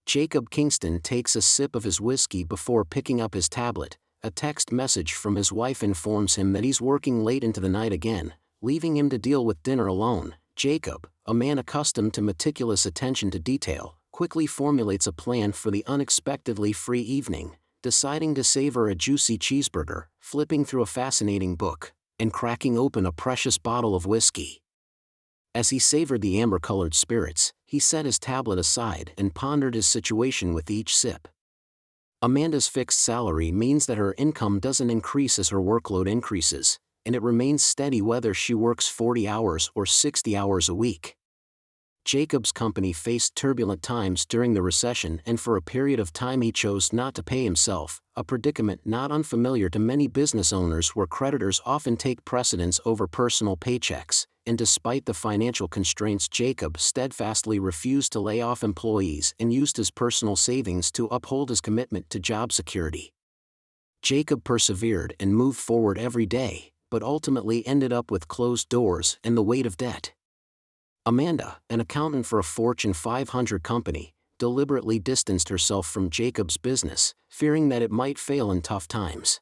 Jacob Kingston takes a sip of his whiskey before picking up his tablet. A text message from his wife informs him that he's working late into the night again, leaving him to deal with dinner alone. Jacob, a man accustomed to meticulous attention to detail, quickly formulates a plan for the unexpectedly free evening, deciding to savor a juicy cheeseburger, flipping through a fascinating book, and cracking open a precious bottle of whiskey. As he savored the amber-colored spirits, he set his tablet aside and pondered his situation with each sip. Amanda's fixed salary means that her income doesn't increase as her workload increases, and it remains steady whether she works 40 hours or 60 hours a week. Jacob's company faced turbulent times during the recession, and for a period of time he chose not to pay himself, a predicament not unfamiliar to many business owners where creditors often take precedence over personal paychecks. And despite the financial constraints, Jacob steadfastly refused to lay off employees and used his personal savings to uphold his commitment to job security. Jacob persevered and moved forward every day, but ultimately ended up with closed doors and the weight of debt. Amanda, an accountant for a Fortune 500 company, deliberately distanced herself from Jacob's business, fearing that it might fail in tough times.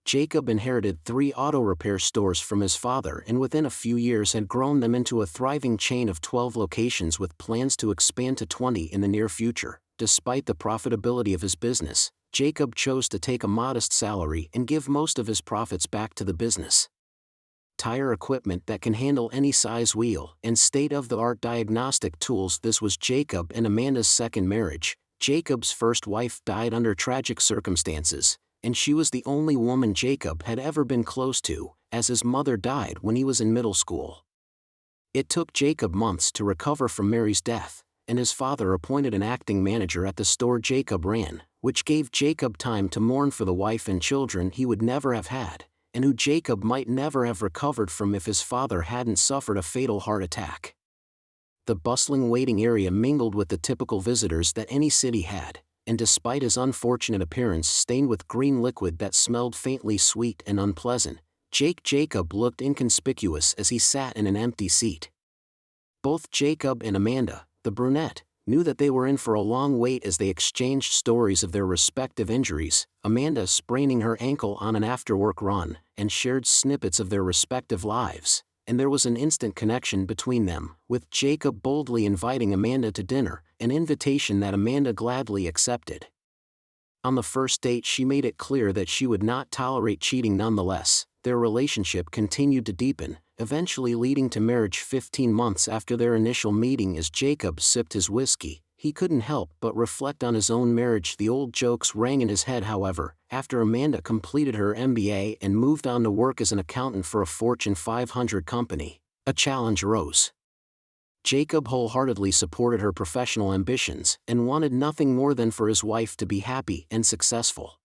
Jacob inherited 3 auto repair stores from his father and within a few years had grown them into a thriving chain of 12 locations with plans to expand to 20 in the near future. Despite the profitability of his business, Jacob chose to take a modest salary and give most of his profits back to the business. Tire equipment that can handle any size wheel and state-of-the-art diagnostic tools. This was Jacob and Amanda's second marriage. Jacob's first wife died under tragic circumstances, and she was the only woman Jacob had ever been close to, as his mother died when he was in middle school. It took Jacob months to recover from Mary's death, and his father appointed an acting manager at the store Jacob ran, which gave Jacob time to mourn for the wife and children he would never have had, and who Jacob might never have recovered from if his father hadn't suffered a fatal heart attack. The bustling waiting area mingled with the typical visitors that any city had, and despite his unfortunate appearance stained with green liquid that smelled faintly sweet and unpleasant, Jacob looked inconspicuous as he sat in an empty seat. Both Jacob and Amanda, the brunette, knew that they were in for a long wait as they exchanged stories of their respective injuries, Amanda spraining her ankle on an after-work run, and shared snippets of their respective lives, and there was an instant connection between them, with Jacob boldly inviting Amanda to dinner, an invitation that Amanda gladly accepted. On the first date she made it clear that she would not tolerate cheating nonetheless. Their relationship continued to deepen, eventually leading to marriage 15 months after their initial meeting. As Jacob sipped his whiskey, he couldn't help but reflect on his own marriage. The old jokes rang in his head. However, after Amanda completed her MBA and moved on to work as an accountant for a Fortune 500 company, a challenge arose. Jacob wholeheartedly supported her professional ambitions and wanted nothing more than for his wife to be happy and successful.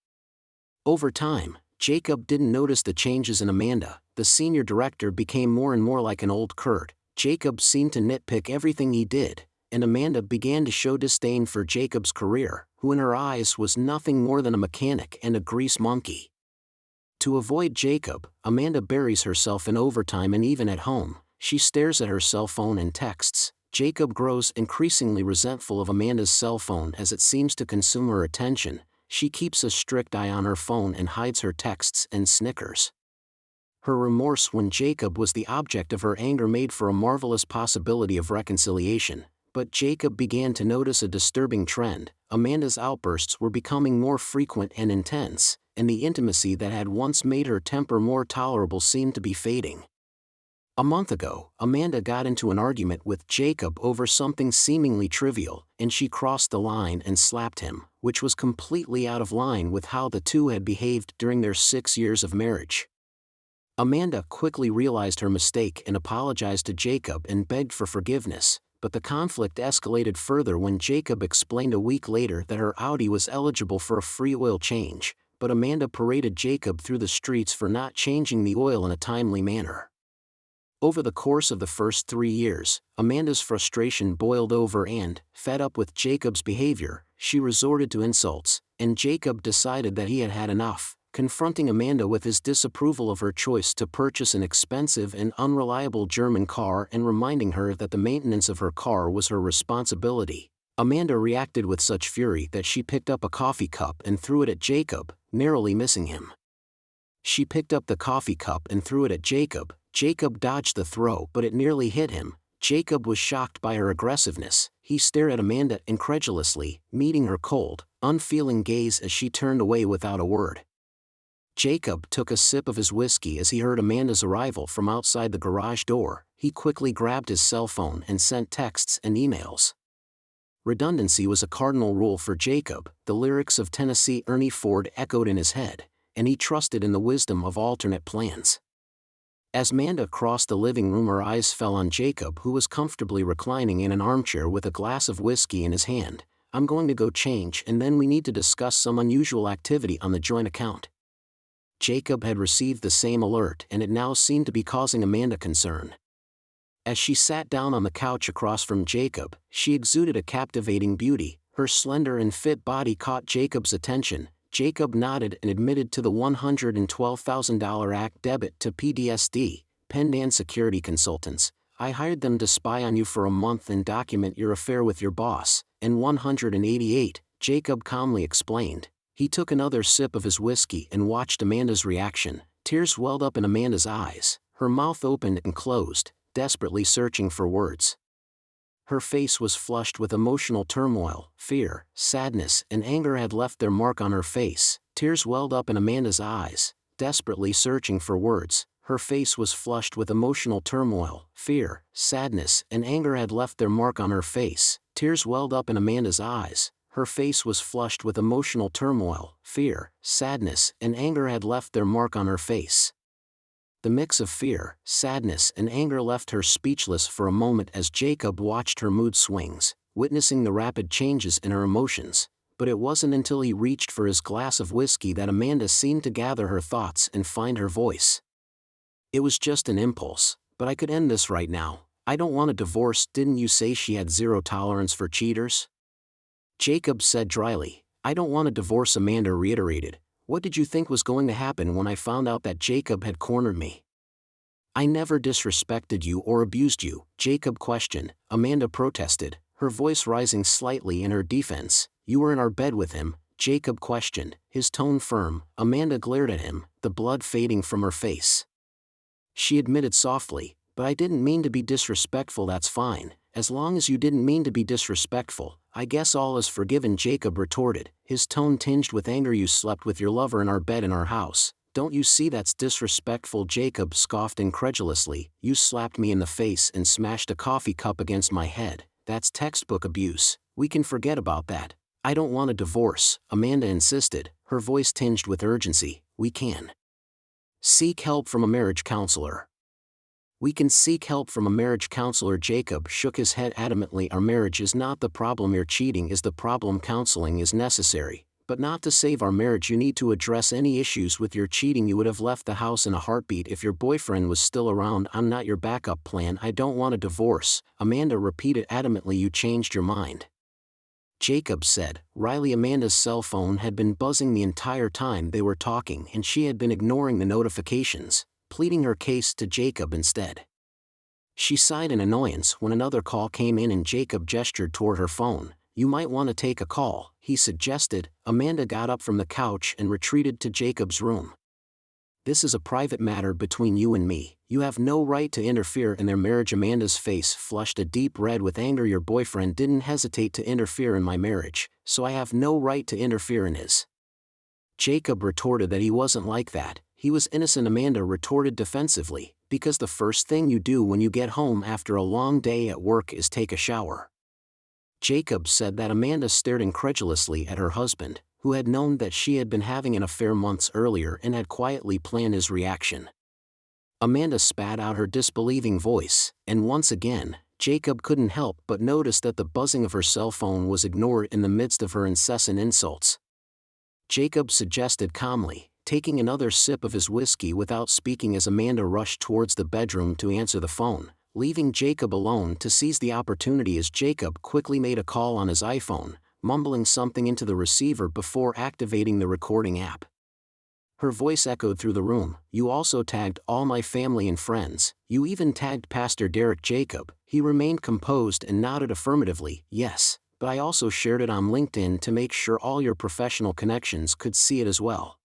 Over time, Jacob didn't notice the changes in Amanda. The senior director became more and more like an old Kurt. Jacob seemed to nitpick everything he did, and Amanda began to show disdain for Jacob's career, who in her eyes was nothing more than a mechanic and a grease monkey. To avoid Jacob, Amanda buries herself in overtime, and even at home, she stares at her cell phone and texts. Jacob grows increasingly resentful of Amanda's cell phone as it seems to consume her attention. She keeps a strict eye on her phone and hides her texts and snickers. Her remorse when Jacob was the object of her anger made for a marvelous possibility of reconciliation, but Jacob began to notice a disturbing trend. Amanda's outbursts were becoming more frequent and intense, and the intimacy that had once made her temper more tolerable seemed to be fading. A month ago, Amanda got into an argument with Jacob over something seemingly trivial, and she crossed the line and slapped him, which was completely out of line with how the two had behaved during their 6 years of marriage. Amanda quickly realized her mistake and apologized to Jacob and begged for forgiveness, but the conflict escalated further when Jacob explained a week later that her Audi was eligible for a free oil change, but Amanda paraded Jacob through the streets for not changing the oil in a timely manner. Over the course of the first 3 years, Amanda's frustration boiled over and, fed up with Jacob's behavior, she resorted to insults, and Jacob decided that he had had enough, confronting Amanda with his disapproval of her choice to purchase an expensive and unreliable German car and reminding her that the maintenance of her car was her responsibility. Amanda reacted with such fury that she picked up a coffee cup and threw it at Jacob, narrowly missing him. She picked up the coffee cup and threw it at Jacob. Jacob dodged the throw, but it nearly hit him. Jacob was shocked by her aggressiveness. He stared at Amanda incredulously, meeting her cold, unfeeling gaze as she turned away without a word. Jacob took a sip of his whiskey as he heard Amanda's arrival from outside the garage door. He quickly grabbed his cell phone and sent texts and emails. Redundancy was a cardinal rule for Jacob. The lyrics of Tennessee Ernie Ford echoed in his head, and he trusted in the wisdom of alternate plans. As Amanda crossed the living room, her eyes fell on Jacob, who was comfortably reclining in an armchair with a glass of whiskey in his hand. "I'm going to go change, and then we need to discuss some unusual activity on the joint account." Jacob had received the same alert, and it now seemed to be causing Amanda concern. As she sat down on the couch across from Jacob, she exuded a captivating beauty. Her slender and fit body caught Jacob's attention. Jacob nodded and admitted to the $112,000 act debit to PDSD, Pendan Security Consultants. "I hired them to spy on you for a month and document your affair with your boss." And 188, Jacob calmly explained. He took another sip of his whiskey and watched Amanda's reaction. Tears welled up in Amanda's eyes. Her mouth opened and closed, desperately searching for words. Her face was flushed with emotional turmoil. Fear, sadness, and anger had left their mark on her face. Tears welled up in Amanda's eyes, desperately searching for words. Her face was flushed with emotional turmoil. Fear, sadness, and anger had left their mark on her face. Tears welled up in Amanda's eyes. Her face was flushed with emotional turmoil. Fear, sadness, and anger had left their mark on her face. The mix of fear, sadness, and anger left her speechless for a moment as Jacob watched her mood swings, witnessing the rapid changes in her emotions. But it wasn't until he reached for his glass of whiskey that Amanda seemed to gather her thoughts and find her voice. "It was just an impulse, but I could end this right now. I don't want a divorce." "Didn't you say she had zero tolerance for cheaters?" Jacob said dryly. "I don't want a divorce," Amanda reiterated. "What did you think was going to happen when I found out that Jacob had cornered me?" "I never disrespected you or abused you," Jacob questioned. Amanda protested, her voice rising slightly in her defense. "You were in our bed with him," Jacob questioned, his tone firm. Amanda glared at him, the blood fading from her face. She admitted softly, "But I didn't mean to be disrespectful." "That's fine, as long as you didn't mean to be disrespectful. I guess all is forgiven," Jacob retorted, his tone tinged with anger. "You slept with your lover in our bed in our house. Don't you see that's disrespectful?" Jacob scoffed incredulously. "You slapped me in the face and smashed a coffee cup against my head. That's textbook abuse. We can forget about that." "I don't want a divorce," Amanda insisted, her voice tinged with urgency. "We can seek help from a marriage counselor." "We can seek help from a marriage counselor." Jacob shook his head adamantly. "Our marriage is not the problem. Your cheating is the problem. Counseling is necessary, but not to save our marriage. You need to address any issues with your cheating. You would have left the house in a heartbeat if your boyfriend was still around." "I'm not your backup plan." "I don't want a divorce," Amanda repeated adamantly. "You changed your mind," Jacob said. Riley, Amanda's cell phone had been buzzing the entire time they were talking, and she had been ignoring the notifications, pleading her case to Jacob instead. She sighed in annoyance when another call came in and Jacob gestured toward her phone. "You might want to take a call," he suggested. Amanda got up from the couch and retreated to Jacob's room. "This is a private matter between you and me. You have no right to interfere in their marriage." Amanda's face flushed a deep red with anger. "Your boyfriend didn't hesitate to interfere in my marriage, so I have no right to interfere in his." Jacob retorted that he wasn't like that. He was innocent. Amanda retorted defensively, "Because the first thing you do when you get home after a long day at work is take a shower." Jacob said that. Amanda stared incredulously at her husband, who had known that she had been having an affair months earlier and had quietly planned his reaction. Amanda spat out her disbelieving voice, and once again, Jacob couldn't help but notice that the buzzing of her cell phone was ignored in the midst of her incessant insults. Jacob suggested calmly, taking another sip of his whiskey without speaking as Amanda rushed towards the bedroom to answer the phone, leaving Jacob alone to seize the opportunity as Jacob quickly made a call on his iPhone, mumbling something into the receiver before activating the recording app. Her voice echoed through the room. "You also tagged all my family and friends. You even tagged Pastor Derek." Jacob, he remained composed and nodded affirmatively. "Yes, but I also shared it on LinkedIn to make sure all your professional connections could see it as well."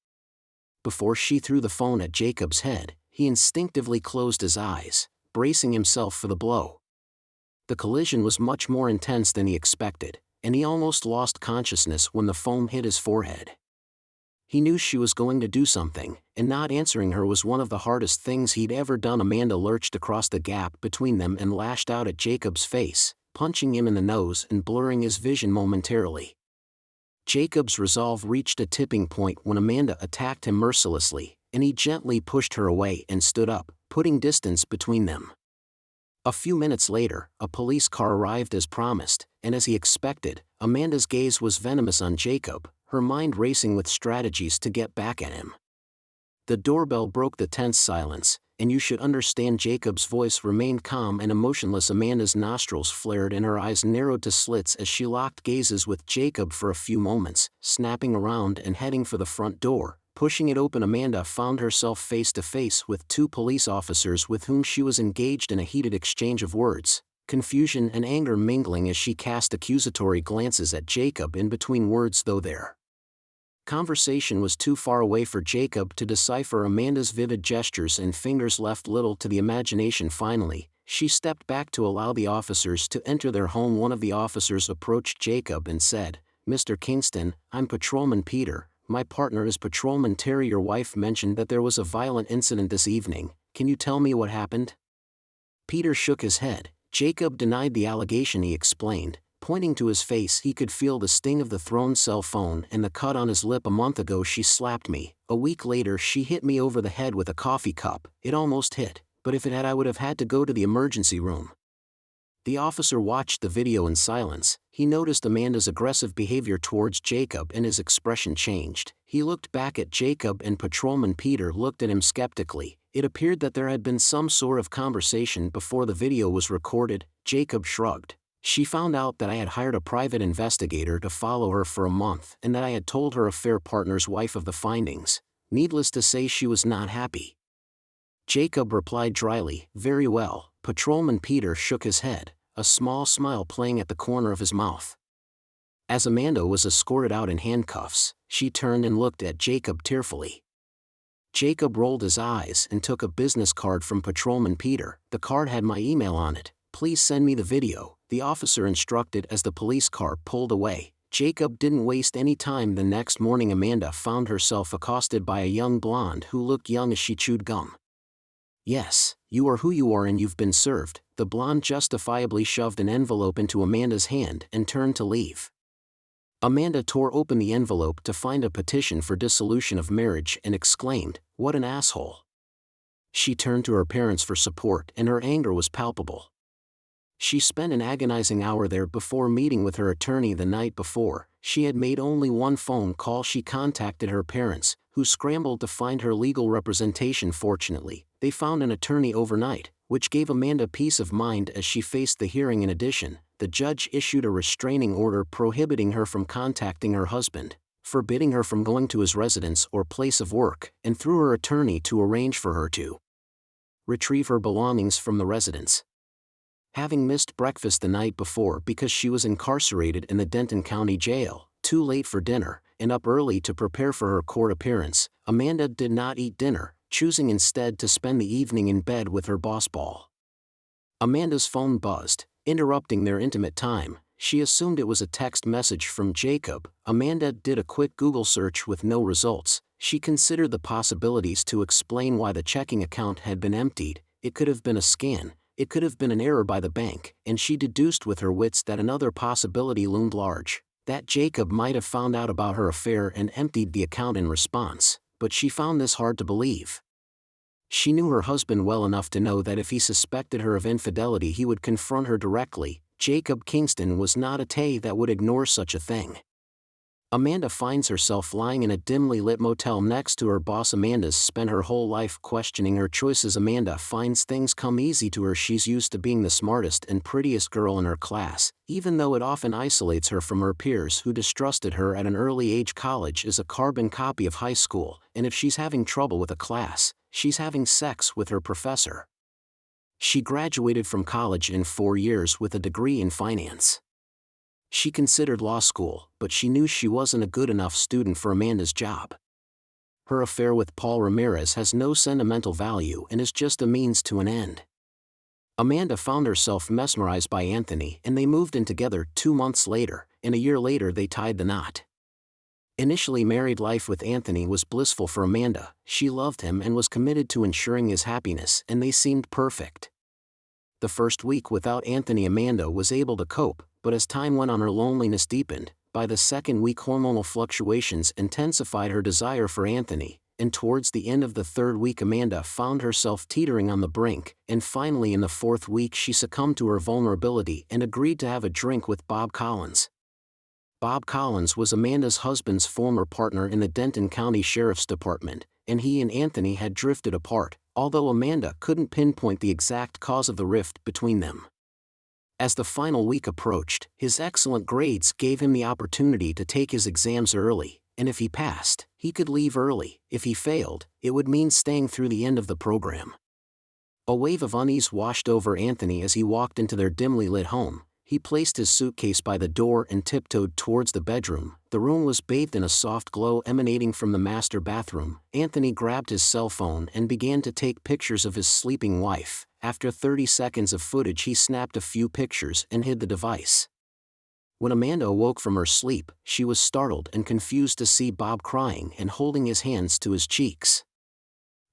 Before she threw the phone at Jacob's head, he instinctively closed his eyes, bracing himself for the blow. The collision was much more intense than he expected, and he almost lost consciousness when the foam hit his forehead. He knew she was going to do something, and not answering her was one of the hardest things he'd ever done. Amanda lurched across the gap between them and lashed out at Jacob's face, punching him in the nose and blurring his vision momentarily. Jacob's resolve reached a tipping point when Amanda attacked him mercilessly, and he gently pushed her away and stood up, putting distance between them. A few minutes later, a police car arrived as promised, and as he expected, Amanda's gaze was venomous on Jacob, her mind racing with strategies to get back at him. The doorbell broke the tense silence, and you should understand Jacob's voice remained calm and emotionless. Amanda's nostrils flared and her eyes narrowed to slits as she locked gazes with Jacob for a few moments, snapping around and heading for the front door. Pushing it open, Amanda found herself face to face with two police officers with whom she was engaged in a heated exchange of words, confusion and anger mingling as she cast accusatory glances at Jacob in between words. Though their conversation was too far away for Jacob to decipher Amanda's vivid gestures and fingers left little to the imagination. Finally, she stepped back to allow the officers to enter their home. One of the officers approached Jacob and said, "Mr. Kingston, I'm Patrolman Peter. My partner is Patrolman Terry. Your wife mentioned that there was a violent incident this evening. Can you tell me what happened?" Peter shook his head. Jacob denied the allegation. He explained, pointing to his face. He could feel the sting of the thrown cell phone and the cut on his lip. "A month ago she slapped me. A week later she hit me over the head with a coffee cup. It almost hit, but if it had I would have had to go to the emergency room." The officer watched the video in silence. He noticed Amanda's aggressive behavior towards Jacob and his expression changed. He looked back at Jacob and Patrolman Peter looked at him skeptically. It appeared that there had been some sort of conversation before the video was recorded. Jacob shrugged. "She found out that I had hired a private investigator to follow her for a month and that I had told her affair partner's wife of the findings. Needless to say, she was not happy." Jacob replied dryly, "Very well." Patrolman Peter shook his head, a small smile playing at the corner of his mouth. As Amanda was escorted out in handcuffs, she turned and looked at Jacob tearfully. Jacob rolled his eyes and took a business card from Patrolman Peter. "The card had my email on it. Please send me the video," the officer instructed as the police car pulled away. Jacob didn't waste any time. The next morning Amanda found herself accosted by a young blonde who looked young as she chewed gum. "Yes, you are who you are and you've been served." The blonde justifiably shoved an envelope into Amanda's hand and turned to leave. Amanda tore open the envelope to find a petition for dissolution of marriage and exclaimed, "What an asshole." She turned to her parents for support and her anger was palpable. She spent an agonizing hour there before meeting with her attorney the night before. She had made only one phone call. She contacted her parents, who scrambled to find her legal representation. Fortunately, they found an attorney overnight, which gave Amanda peace of mind as she faced the hearing. In addition, the judge issued a restraining order prohibiting her from contacting her husband, forbidding her from going to his residence or place of work, and through her attorney to arrange for her to retrieve her belongings from the residence. Having missed breakfast the night before because she was incarcerated in the Denton County Jail, too late for dinner, and up early to prepare for her court appearance, Amanda did not eat dinner, choosing instead to spend the evening in bed with her boss Paul. Amanda's phone buzzed, interrupting their intimate time. She assumed it was a text message from Jacob. Amanda did a quick Google search with no results. She considered the possibilities to explain why the checking account had been emptied. It could have been a scan. It could have been an error by the bank, and she deduced with her wits that another possibility loomed large, that Jacob might have found out about her affair and emptied the account in response, but she found this hard to believe. She knew her husband well enough to know that if he suspected her of infidelity he would confront her directly. Jacob Kingston was not a type that would ignore such a thing. Amanda finds herself lying in a dimly lit motel next to her boss. Amanda's spent her whole life questioning her choices. Amanda finds things come easy to her. She's used to being the smartest and prettiest girl in her class, even though it often isolates her from her peers who distrusted her at an early age. College is a carbon copy of high school, and if she's having trouble with a class, she's having sex with her professor. She graduated from college in 4 years with a degree in finance. She considered law school, but she knew she wasn't a good enough student for Amanda's job. Her affair with Paul Ramirez has no sentimental value and is just a means to an end. Amanda found herself mesmerized by Anthony and they moved in together 2 months later, and a year later they tied the knot. Initially, married life with Anthony was blissful for Amanda. She loved him and was committed to ensuring his happiness, and they seemed perfect. The first week without Anthony, Amanda was able to cope, but as time went on, her loneliness deepened. By the second week, hormonal fluctuations intensified her desire for Anthony, and towards the end of the third week, Amanda found herself teetering on the brink, and finally in the fourth week she succumbed to her vulnerability and agreed to have a drink with Bob Collins. Bob Collins was Amanda's husband's former partner in the Denton County Sheriff's Department, and he and Anthony had drifted apart, although Amanda couldn't pinpoint the exact cause of the rift between them. As the final week approached, his excellent grades gave him the opportunity to take his exams early, and if he passed, he could leave early. If he failed, it would mean staying through the end of the program. A wave of unease washed over Anthony as he walked into their dimly lit home. He placed his suitcase by the door and tiptoed towards the bedroom. The room was bathed in a soft glow emanating from the master bathroom. Anthony grabbed his cell phone and began to take pictures of his sleeping wife. After 30 seconds of footage, he snapped a few pictures and hid the device. When Amanda awoke from her sleep, she was startled and confused to see Bob crying and holding his hands to his cheeks.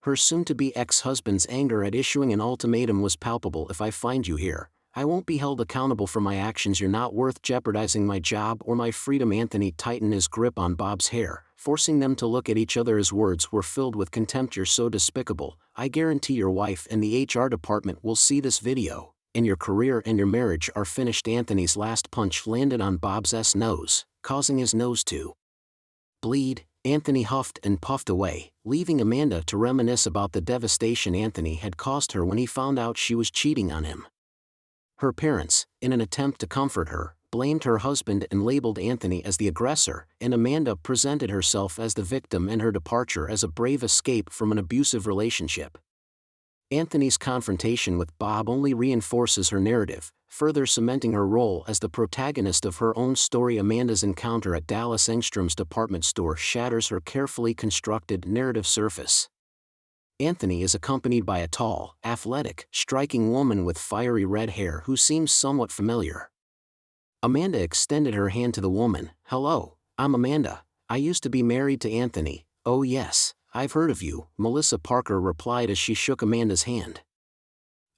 Her soon-to-be ex-husband's anger at issuing an ultimatum was palpable. "If I find you here, I won't be held accountable for my actions. You're not worth jeopardizing my job or my freedom." Anthony tightened his grip on Bob's hair, forcing them to look at each other. His words were filled with contempt. "You're so despicable. I guarantee your wife and the HR department will see this video, and your career and your marriage are finished." Anthony's last punch landed on Bob's nose, causing his nose to bleed. Anthony huffed and puffed away, leaving Amanda to reminisce about the devastation Anthony had caused her when he found out she was cheating on him. Her parents, in an attempt to comfort her, blamed her husband and labeled Anthony as the aggressor, and Amanda presented herself as the victim and her departure as a brave escape from an abusive relationship. Anthony's confrontation with Bob only reinforces her narrative, further cementing her role as the protagonist of her own story. Amanda's encounter at Dallas Engstrom's department store shatters her carefully constructed narrative surface. Anthony is accompanied by a tall, athletic, striking woman with fiery red hair who seems somewhat familiar. Amanda extended her hand to the woman. "Hello, I'm Amanda. I used to be married to Anthony." "Oh yes, I've heard of you," Melissa Parker replied as she shook Amanda's hand.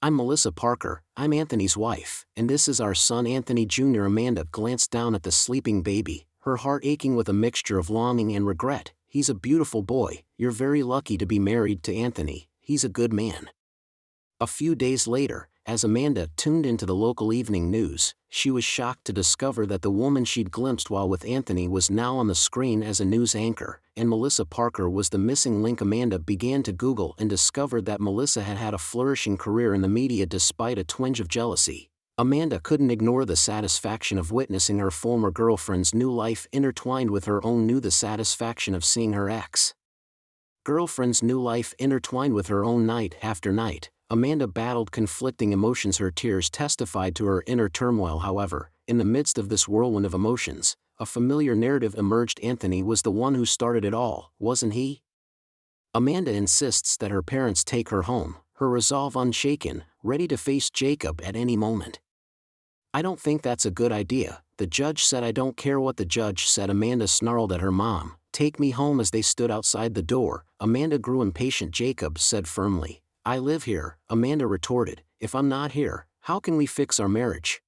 "I'm Melissa Parker, I'm Anthony's wife, and this is our son Anthony Jr." Amanda glanced down at the sleeping baby, her heart aching with a mixture of longing and regret. "He's a beautiful boy. You're very lucky to be married to Anthony. He's a good man." A few days later, as Amanda tuned into the local evening news, she was shocked to discover that the woman she'd glimpsed while with Anthony was now on the screen as a news anchor, and Melissa Parker was the missing link. Amanda began to Google and discovered that Melissa had had a flourishing career in the media despite a twinge of jealousy. Amanda couldn't ignore the satisfaction of witnessing her former girlfriend's new life intertwined with her own. The satisfaction of seeing her ex-girlfriend's new life intertwined with her own night after night. Amanda battled conflicting emotions. Her tears testified to her inner turmoil. However, in the midst of this whirlwind of emotions, a familiar narrative emerged. Anthony was the one who started it all, wasn't he? Amanda insists that her parents take her home, her resolve unshaken, ready to face Jacob at any moment. "I don't think that's a good idea," the judge said. "I don't care what the judge said," Amanda snarled at her mom. "Take me home." As they stood outside the door, Amanda grew impatient. "Jacob said firmly, I live here," Amanda retorted. "If I'm not here, how can we fix our marriage?"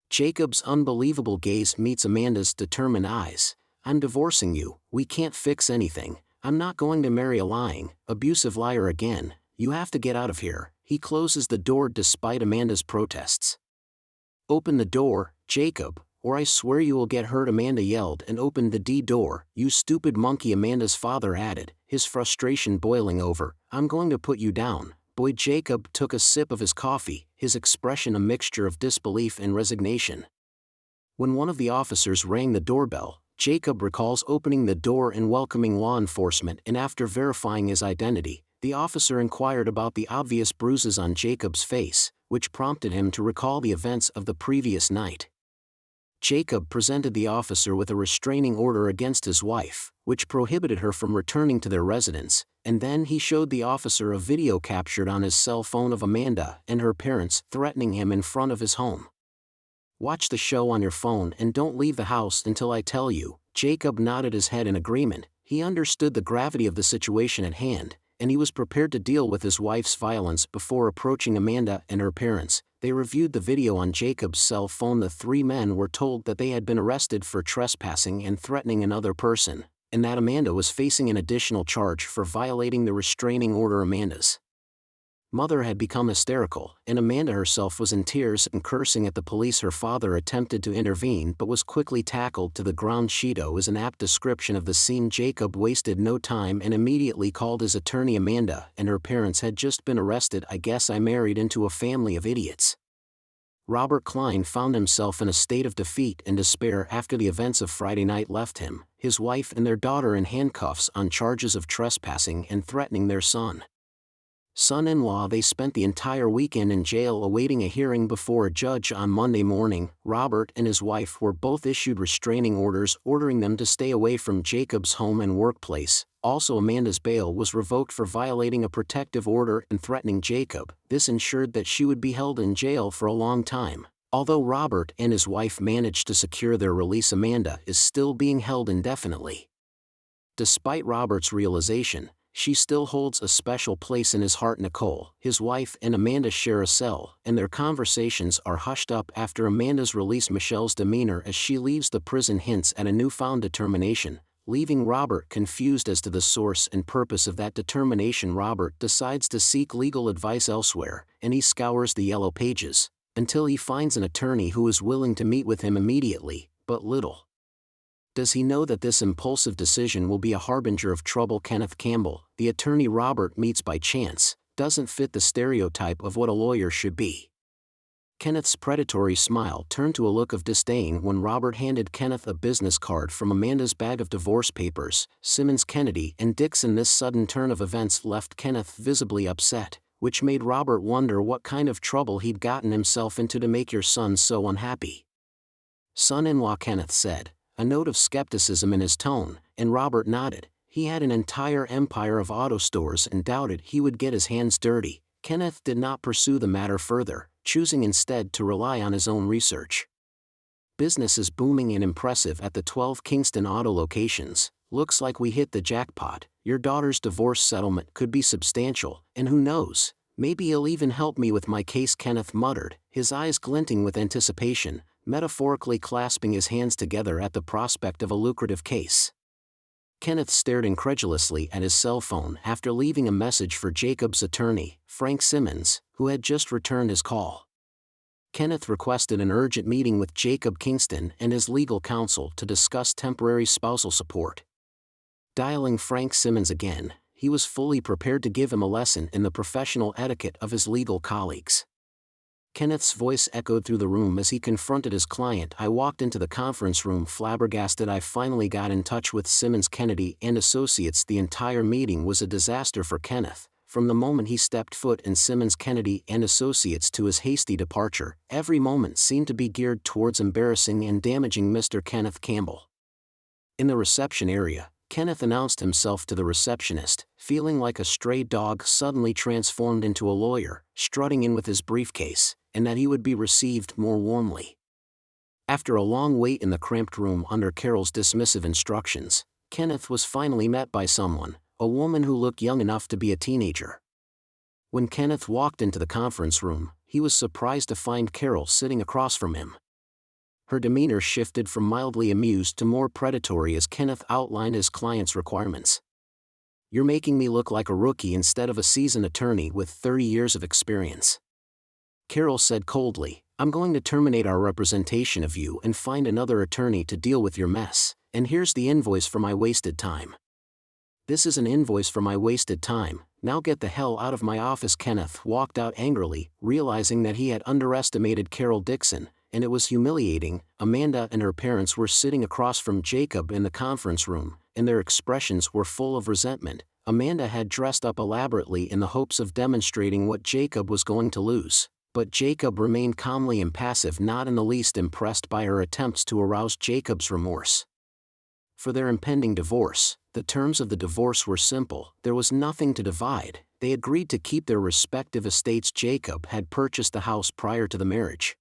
Jacob's unbelievable gaze meets Amanda's determined eyes. "I'm divorcing you. We can't fix anything. I'm not going to marry a lying, abusive liar again. You have to get out of here." He closes the door despite Amanda's protests. "Open the door, Jacob, or I swear you will get hurt," Amanda yelled and opened the door. "You stupid monkey," Amanda's father added, his frustration boiling over. "I'm going to put you down." Boy. Jacob took a sip of his coffee, his expression a mixture of disbelief and resignation. When one of the officers rang the doorbell, Jacob recalls opening the door and welcoming law enforcement, and after verifying his identity, the officer inquired about the obvious bruises on Jacob's face, which prompted him to recall the events of the previous night. Jacob presented the officer with a restraining order against his wife, which prohibited her from returning to their residence, and then he showed the officer a video captured on his cell phone of Amanda and her parents threatening him in front of his home. "Watch the show on your phone and don't leave the house until I tell you." Jacob nodded his head in agreement. He understood the gravity of the situation at hand, and he was prepared to deal with his wife's violence before approaching Amanda and her parents. They reviewed the video on Jacob's cell phone. The three men were told that they had been arrested for trespassing and threatening another person, and that Amanda was facing an additional charge for violating the restraining order. Amanda's mother had become hysterical, and Amanda herself was in tears and cursing at the police. Her father attempted to intervene but was quickly tackled to the ground. Cheeto is an apt description of the scene. Jacob wasted no time and immediately called his attorney. Amanda and her parents had just been arrested. "I guess I married into a family of idiots." Robert Klein found himself in a state of defeat and despair after the events of Friday night left him, his wife and their daughter in handcuffs on charges of trespassing and threatening their son-in-law. They spent the entire weekend in jail awaiting a hearing before a judge on Monday morning. Robert and his wife were both issued restraining orders ordering them to stay away from Jacob's home and workplace. Also, Amanda's bail was revoked for violating a protective order and threatening Jacob. This ensured that she would be held in jail for a long time. Although Robert and his wife managed to secure their release, Amanda is still being held indefinitely. Despite Robert's realization, she still holds a special place in his heart. Nicole, his wife, and Amanda share a cell, and their conversations are hushed up after Amanda's release. Michelle's demeanor as she leaves the prison hints at a newfound determination, leaving Robert confused as to the source and purpose of that determination. Robert decides to seek legal advice elsewhere, and he scours the yellow pages until he finds an attorney who is willing to meet with him immediately. But little does he know that this impulsive decision will be a harbinger of trouble. Kenneth Campbell, the attorney Robert meets by chance, doesn't fit the stereotype of what a lawyer should be. Kenneth's predatory smile turned to a look of disdain when Robert handed Kenneth a business card from Amanda's bag of divorce papers. Simmons, Kennedy, and Dixon. This sudden turn of events left Kenneth visibly upset, which made Robert wonder what kind of trouble he'd gotten himself into to make your son so unhappy. "Son-in-law," Kenneth said, a note of skepticism in his tone, and Robert nodded. He had an entire empire of auto stores and doubted he would get his hands dirty. Kenneth did not pursue the matter further, choosing instead to rely on his own research. "Business is booming and impressive at the 12 Kingston auto locations. Looks like we hit the jackpot. Your daughter's divorce settlement could be substantial, and who knows, maybe he'll even help me with my case," Kenneth muttered, his eyes glinting with anticipation, metaphorically clasping his hands together at the prospect of a lucrative case. Kenneth stared incredulously at his cell phone after leaving a message for Jacob's attorney, Frank Simmons, who had just returned his call. Kenneth requested an urgent meeting with Jacob Kingston and his legal counsel to discuss temporary spousal support. Dialing Frank Simmons again, he was fully prepared to give him a lesson in the professional etiquette of his legal colleagues. Kenneth's voice echoed through the room as he confronted his client. I walked into the conference room flabbergasted. I finally got in touch with Simmons, Kennedy and Associates. The entire meeting was a disaster for Kenneth. From the moment he stepped foot in Simmons, Kennedy and Associates to his hasty departure, every moment seemed to be geared towards embarrassing and damaging Mr. Kenneth Campbell. In the reception area, Kenneth announced himself to the receptionist, feeling like a stray dog suddenly transformed into a lawyer, strutting in with his briefcase, and that he would be received more warmly. After a long wait in the cramped room under Carol's dismissive instructions, Kenneth was finally met by someone, a woman who looked young enough to be a teenager. When Kenneth walked into the conference room, he was surprised to find Carol sitting across from him. Her demeanor shifted from mildly amused to more predatory as Kenneth outlined his client's requirements. "You're making me look like a rookie instead of a seasoned attorney with 30 years of experience," Carol said coldly. "I'm going to terminate our representation of you and find another attorney to deal with your mess, and here's the invoice for my wasted time." "This is an invoice for my wasted time. Now get the hell out of my office." Kenneth walked out angrily, realizing that he had underestimated Carol Dixon, and it was humiliating. Amanda and her parents were sitting across from Jacob in the conference room, and their expressions were full of resentment. Amanda had dressed up elaborately in the hopes of demonstrating what Jacob was going to lose. But Jacob remained calmly impassive, not in the least impressed by her attempts to arouse Jacob's remorse for their impending divorce. The terms of the divorce were simple. There was nothing to divide. They agreed to keep their respective estates. Jacob had purchased the house prior to the marriage,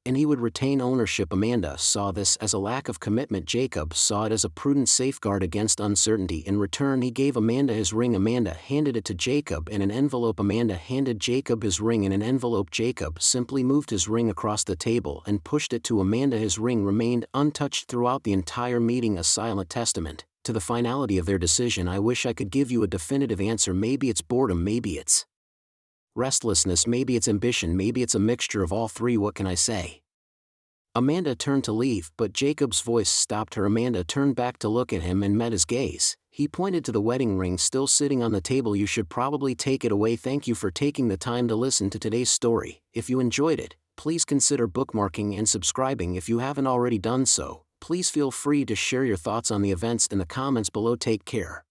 and he would retain ownership. Amanda saw this as a lack of commitment. Jacob saw it as a prudent safeguard against uncertainty. In return, he gave Amanda his ring. Amanda handed it to Jacob in an envelope. Amanda handed Jacob his ring in an envelope. Jacob simply moved his ring across the table and pushed it to Amanda. His ring remained untouched throughout the entire meeting, a silent testament to the finality of their decision. I wish I could give you a definitive answer. Maybe it's boredom, maybe it's restlessness, maybe it's ambition, maybe it's a mixture of all three. What can I say? Amanda turned to leave, but Jacob's voice stopped her. Amanda turned back to look at him and met his gaze. He pointed to the wedding ring still sitting on the table. You should probably take it away. Thank you for taking the time to listen to today's story. If you enjoyed it, please consider bookmarking and subscribing if you haven't already done so. Please feel free to share your thoughts on the events in the comments below. Take care.